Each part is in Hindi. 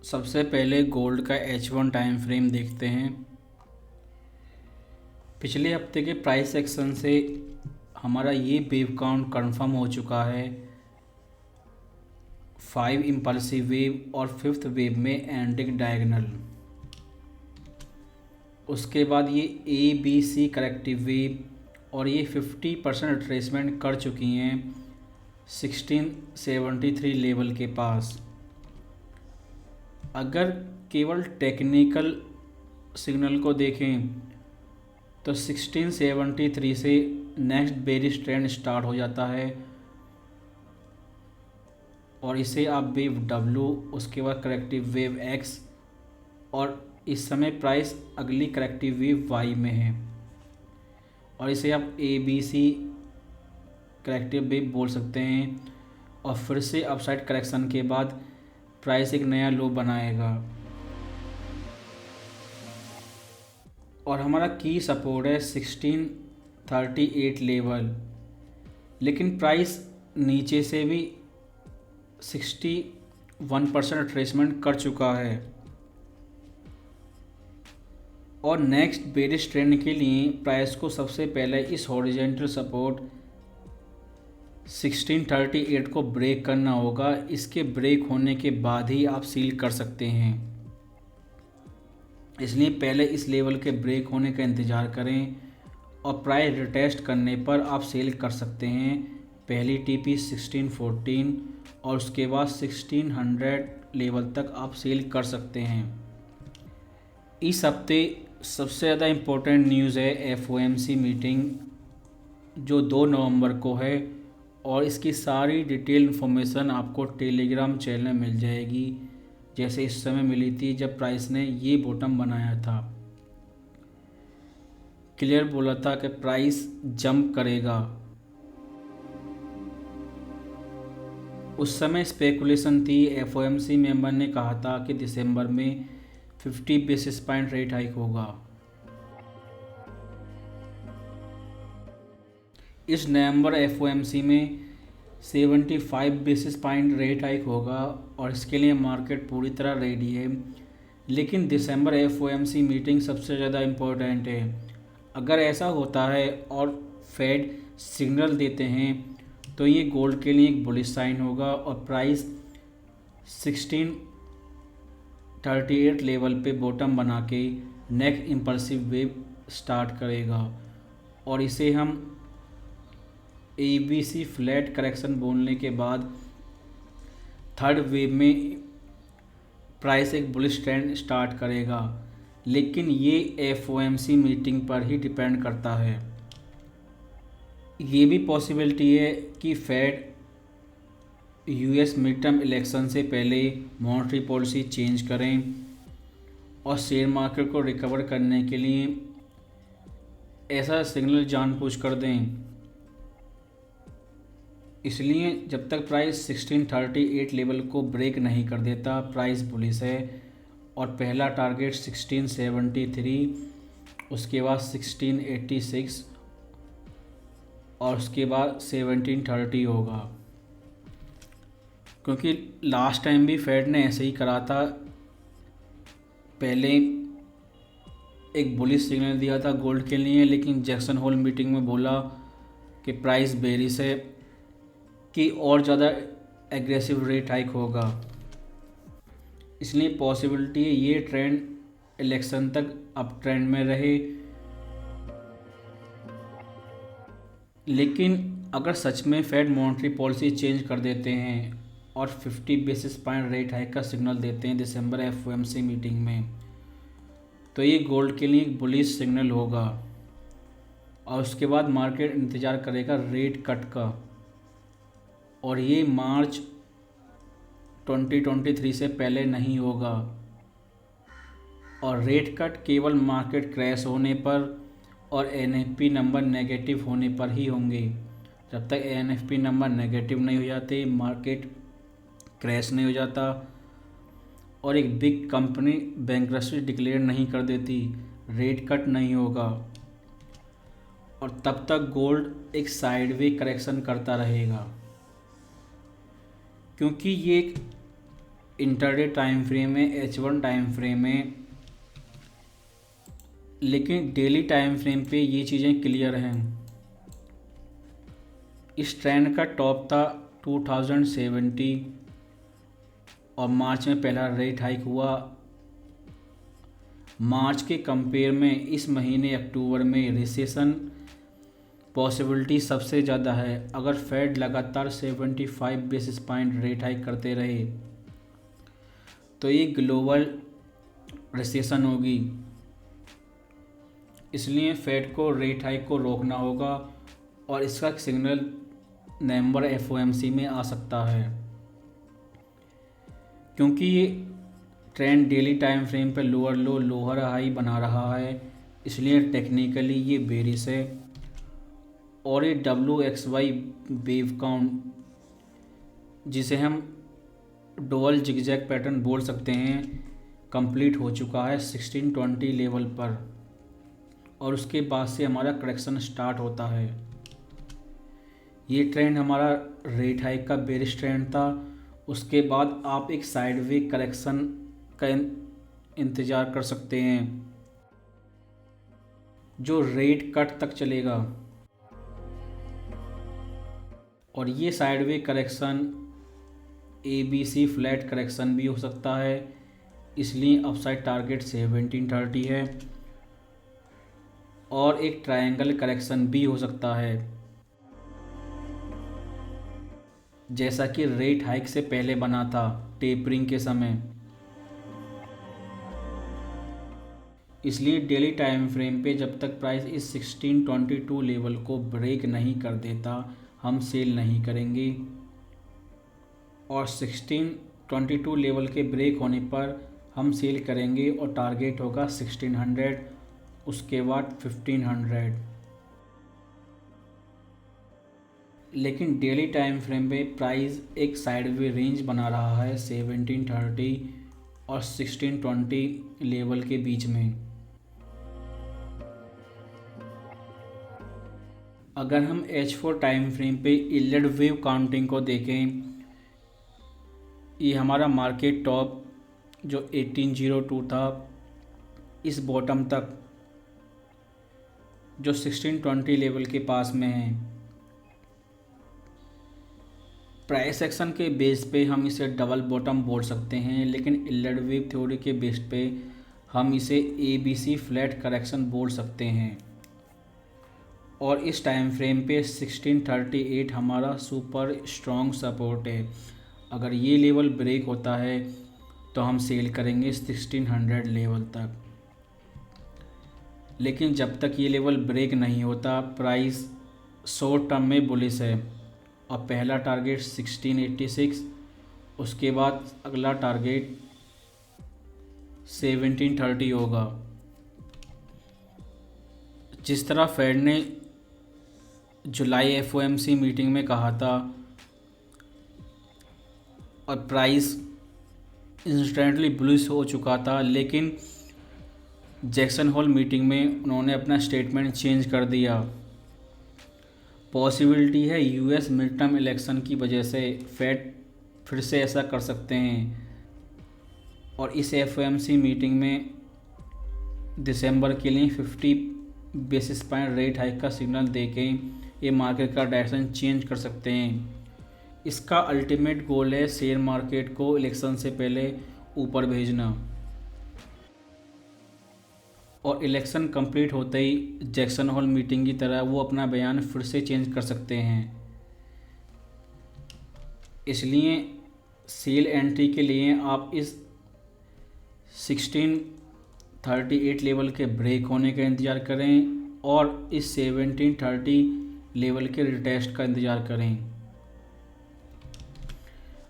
सबसे पहले गोल्ड का H1 टाइम फ्रेम देखते हैं। पिछले हफ्ते के प्राइस एक्शन से हमारा ये वेव काउंट कंफर्म हो चुका है। 5 इम्पल्सिव वेव और 5th वेव में एंडिंग डायगोनल। उसके बाद ये ABC करेक्टिव वेव और ये 50% रिट्रेसमेंट कर चुकी हैं 1673 लेवल के पास। अगर केवल टेक्निकल सिग्नल को देखें तो 1673 से नेक्स्ट बेरिश ट्रेंड स्टार्ट हो जाता है और इसे आप वेव W, उसके बाद करेक्टिव वेव X और इस समय प्राइस अगली करेक्टिव वेव Y में है और इसे आप ABC करेक्टिव वेव बोल सकते हैं। और फिर से अपसाइड करेक्शन के बाद प्राइस एक नया लो बनाएगा और हमारा की सपोर्ट है 1638 लेवल। लेकिन प्राइस नीचे से भी 61% रिट्रेसमेंट कर चुका है और नेक्स्ट बेरिश ट्रेंड के लिए प्राइस को सबसे पहले इस हॉरिजॉन्टल सपोर्ट 1638 को ब्रेक करना होगा। इसके ब्रेक होने के बाद ही आप सील कर सकते हैं, इसलिए पहले इस लेवल के ब्रेक होने का इंतज़ार करें और प्राइस रिटेस्ट करने पर आप सेल कर सकते हैं। पहली टीपी 1614 और उसके बाद 1600 लेवल तक आप सेल कर सकते हैं। इस हफ्ते सबसे ज़्यादा इम्पोर्टेंट न्यूज़ है FOMC मीटिंग जो 2 नवंबर को है और इसकी सारी डिटेल इन्फॉर्मेशन आपको टेलीग्राम चैनल में मिल जाएगी, जैसे इस समय मिली थी जब प्राइस ने ये बॉटम बनाया था। क्लियर बोला था कि प्राइस जंप करेगा। उस समय स्पेकुलेशन थी, FOMC मेंबर ने कहा था कि दिसंबर में 50 बेसिस पॉइंट रेट हाइक होगा। इस नवंबर FOMC में 75 बेसिस पॉइंट रेट हाइक होगा और इसके लिए मार्केट पूरी तरह रेडी है। लेकिन दिसंबर FOMC मीटिंग सबसे ज़्यादा इम्पोर्टेंट है। अगर ऐसा होता है और फेड सिग्नल देते हैं तो ये गोल्ड के लिए एक बुलिश साइन होगा और प्राइस 1638 लेवल पे बॉटम बना के नेक्स्ट इम्पल्सिव वेव स्टार्ट करेगा और इसे हम ABC फ्लैट करेक्शन बोलने के बाद थर्ड वेव में प्राइस एक बुलिश ट्रेंड स्टार्ट करेगा। लेकिन ये FOMC मीटिंग पर ही डिपेंड करता है। ये भी पॉसिबिलिटी है कि Fed US mid term election से पहले मॉनेटरी पॉलिसी चेंज करें और शेयर मार्केट को रिकवर करने के लिए ऐसा सिग्नल जानबूझकर दें। इसलिए जब तक प्राइस 1638 लेवल को ब्रेक नहीं कर देता प्राइस बुलिश है और पहला टारगेट 1673, उसके बाद 1686 और उसके बाद 1730 होगा। क्योंकि लास्ट टाइम भी फेड ने ऐसे ही करा था, पहले एक बुलिश सिग्नल दिया था गोल्ड के लिए, लेकिन जैक्सन होल मीटिंग में बोला कि प्राइस बेरिश है कि और ज़्यादा एग्रेसिव रेट हाइक होगा। इसलिए पॉसिबिलिटी है ये ट्रेंड इलेक्शन तक अप ट्रेंड में रहे। लेकिन अगर सच में फेड मॉनेटरी पॉलिसी चेंज कर देते हैं और 50 बेसिस पॉइंट रेट हाइक का सिग्नल देते हैं दिसंबर FOMC मीटिंग में, तो ये गोल्ड के लिए एक बुलिश सिग्नल होगा और उसके बाद मार्केट इंतज़ार करेगा रेट कट का और ये मार्च 2023 से पहले नहीं होगा। और रेट कट केवल मार्केट क्रैश होने पर और NFP नंबर नेगेटिव होने पर ही होंगे। जब तक NFP नंबर नेगेटिव नहीं हो जाते, मार्केट क्रैश नहीं हो जाता और एक बिग कंपनी बैंक्रप्सी डिक्लेयर नहीं कर देती, रेट कट नहीं होगा और तब तक गोल्ड एक साइडवे करेक्शन करता रहेगा। क्योंकि ये एक इंटरडे टाइम फ्रेम में, H1 टाइम फ्रेम में, लेकिन डेली टाइम फ्रेम पे ये चीज़ें क्लियर हैं। इस ट्रेंड का टॉप था 2070 और मार्च में पहला रेट हाइक हुआ। मार्च के कंपेयर में इस महीने अक्टूबर में रिसेशन पॉसिबिलिटी सबसे ज़्यादा है। अगर फेड लगातार 75 बेसिस पॉइंट रेट हाइक करते रहे तो ये ग्लोबल रिसेशन होगी। इसलिए फेड को रेट हाइक को रोकना होगा और इसका सिग्नल नवंबर FOMC में आ सकता है। क्योंकि ये ट्रेंड डेली टाइम फ्रेम पर लोअर लो लोअर हाई बना रहा है, इसलिए टेक्निकली ये बेरिश है। और ये WXY वेव काउंट, जिसे हम डुअल जिगजैग पैटर्न बोल सकते हैं, कंप्लीट हो चुका है 1620 लेवल पर और उसके बाद से हमारा करेक्शन स्टार्ट होता है। ये ट्रेंड हमारा रेट हाइक का बेरिश ट्रेंड था। उसके बाद आप एक साइडवे करेक्शन का इंतज़ार कर सकते हैं जो रेट कट तक चलेगा। और ये sideway correction ABC flat correction भी हो सकता है, इसलिए अपसाइड टारगेट 1730 है। और एक ट्रायंगल करेक्शन भी हो सकता है, जैसा कि रेट हाइक से पहले बना था टेपरिंग के समय। इसलिए डेली टाइम फ्रेम पे जब तक प्राइस इस 1622 लेवल को ब्रेक नहीं कर देता हम सेल नहीं करेंगे। और 1622 लेवल के ब्रेक होने पर हम सेल करेंगे और टारगेट होगा 1600, उसके बाद 1500। लेकिन डेली टाइम फ्रेम पे प्राइस एक साइडवे रेंज बना रहा है 1730 और 1620 लेवल के बीच में। अगर हम H4 टाइम फ्रेम पे इलेड वेव काउंटिंग को देखें, ये हमारा मार्केट टॉप जो 1802 था, इस बॉटम तक जो 1620 लेवल के पास में है, प्राइस एक्शन के बेस पे हम इसे डबल बॉटम बोल सकते हैं, लेकिन इलेड वेव थ्योरी के बेस पे हम इसे ABC फ्लैट करेक्शन बोल सकते हैं। और इस टाइम फ्रेम पे 1638 हमारा सुपर स्ट्रॉन्ग सपोर्ट है। अगर ये लेवल ब्रेक होता है तो हम सेल करेंगे 1600 लेवल तक। लेकिन जब तक ये लेवल ब्रेक नहीं होता प्राइस शॉर्ट टर्म में बुलिश है। और पहला टारगेट 1686, उसके बाद अगला टारगेट 1730 होगा। जिस तरह फेड ने जुलाई FOMC मीटिंग में कहा था और प्राइस इंस्टेंटली बुलिश हो चुका था, लेकिन जैक्सन होल मीटिंग में उन्होंने अपना स्टेटमेंट चेंज कर दिया। पॉसिबिलिटी है US मिड टर्म इलेक्शन की वजह से फेड फिर से ऐसा कर सकते हैं और इस FOMC मीटिंग में दिसंबर के लिए 50 बेसिस पॉइंट रेट हाइक का सिग्नल देके ये मार्केट का डायरेक्शन चेंज कर सकते हैं। इसका अल्टीमेट गोल है शेयर मार्केट को इलेक्शन से पहले ऊपर भेजना और इलेक्शन कंप्लीट होते ही जैक्सन होल मीटिंग की तरह वो अपना बयान फिर से चेंज कर सकते हैं। इसलिए सेल एंट्री के लिए आप इस 1638 लेवल के ब्रेक होने का इंतज़ार करें और इस 1730 लेवल के रिटेस्ट का इंतज़ार करें।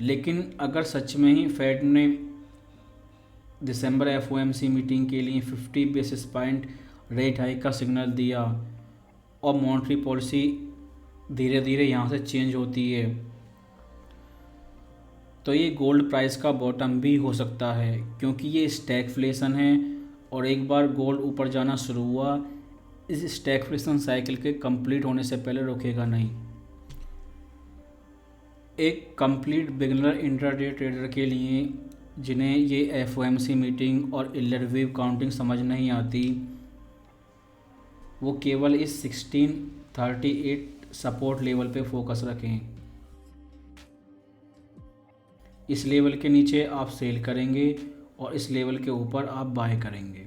लेकिन अगर सच में ही फेड ने दिसंबर FOMC मीटिंग के लिए 50 बेसिस पॉइंट रेट हाइक का सिग्नल दिया और मॉनेटरी पॉलिसी धीरे धीरे यहाँ से चेंज होती है, तो ये गोल्ड प्राइस का बॉटम भी हो सकता है। क्योंकि ये स्टैगफ्लेशन है और एक बार गोल्ड ऊपर जाना शुरू हुआ, इस स्टैगफ्लेशन साइकिल के कंप्लीट होने से पहले रुकेगा नहीं। एक कंप्लीट बिगिनर इंट्राडे ट्रेडर के लिए जिन्हें ये FOMC मीटिंग और इलेड वेव काउंटिंग समझ नहीं आती, वो केवल इस 1638 सपोर्ट लेवल पे फोकस रखें। इस लेवल के नीचे आप सेल करेंगे और इस लेवल के ऊपर आप बाय करेंगे।